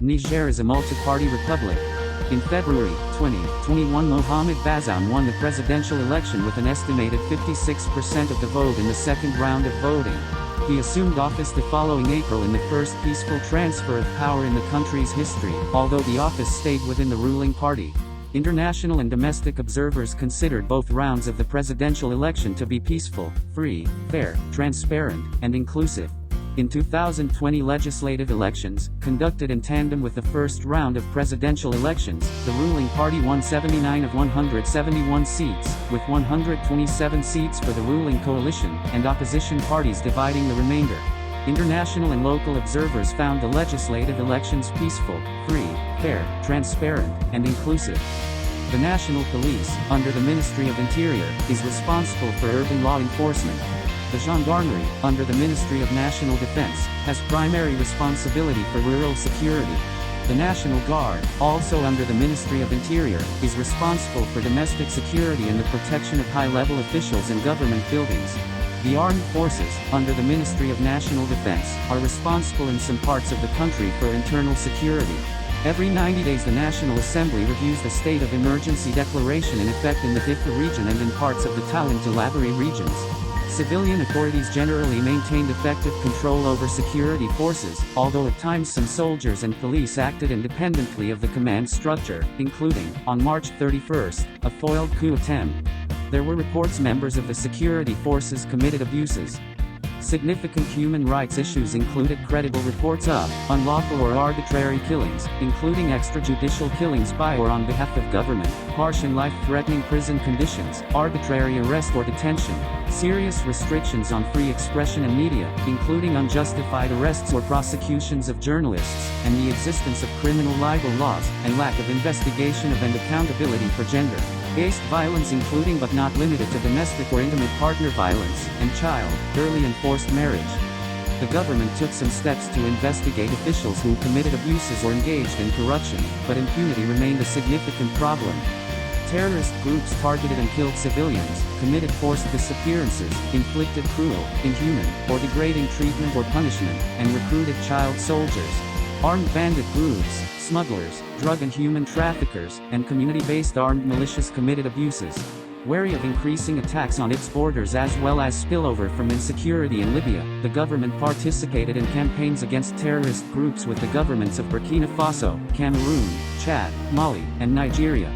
Niger is a multi-party republic. In February 2021, Mohamed Bazoum won the presidential election with an estimated 56% of the vote in the second round of voting. He assumed office the following April in the first peaceful transfer of power in the country's history, although the office stayed within the ruling party. International and domestic observers considered both rounds of the presidential election to be peaceful, free, fair, transparent, and inclusive. In 2020 legislative elections, conducted in tandem with the first round of presidential elections, the ruling party won 79 of 171 seats, with 127 seats for the ruling coalition, and opposition parties dividing the remainder. International and local observers found the legislative elections peaceful, free, fair, transparent, and inclusive. The National Police, under the Ministry of Interior, is responsible for urban law enforcement. The Gendarmerie, under the Ministry of National Defense, has primary responsibility for rural security. The National Guard, also under the Ministry of Interior, is responsible for domestic security and the protection of high-level officials in government buildings. The Armed Forces, under the Ministry of National Defense, are responsible in some parts of the country for internal security. Every 90 days the National Assembly reviews the state of emergency declaration in effect in the Diffa region and in parts of the Talent-Tilaberi regions. Civilian authorities generally maintained effective control over security forces, although at times some soldiers and police acted independently of the command structure, including, on March 31, a foiled coup attempt. There were reports members of the security forces committed abuses. Significant human rights issues included credible reports of unlawful or arbitrary killings, including extrajudicial killings by or on behalf of government, harsh and life-threatening prison conditions, arbitrary arrest or detention, serious restrictions on free expression and media, including unjustified arrests or prosecutions of journalists, and the existence of criminal libel laws, and lack of investigation of and accountability for gender-based violence including but not limited to domestic or intimate partner violence, and child, early and forced marriage. The government took some steps to investigate officials who committed abuses or engaged in corruption, but impunity remained a significant problem. Terrorist groups targeted and killed civilians, committed forced disappearances, inflicted cruel, inhuman, or degrading treatment or punishment, and recruited child soldiers. Armed bandit groups, smugglers, drug and human traffickers, and community-based armed militias committed abuses. Wary of increasing attacks on its borders as well as spillover from insecurity in Libya, the government participated in campaigns against terrorist groups with the governments of Burkina Faso, Cameroon, Chad, Mali, and Nigeria.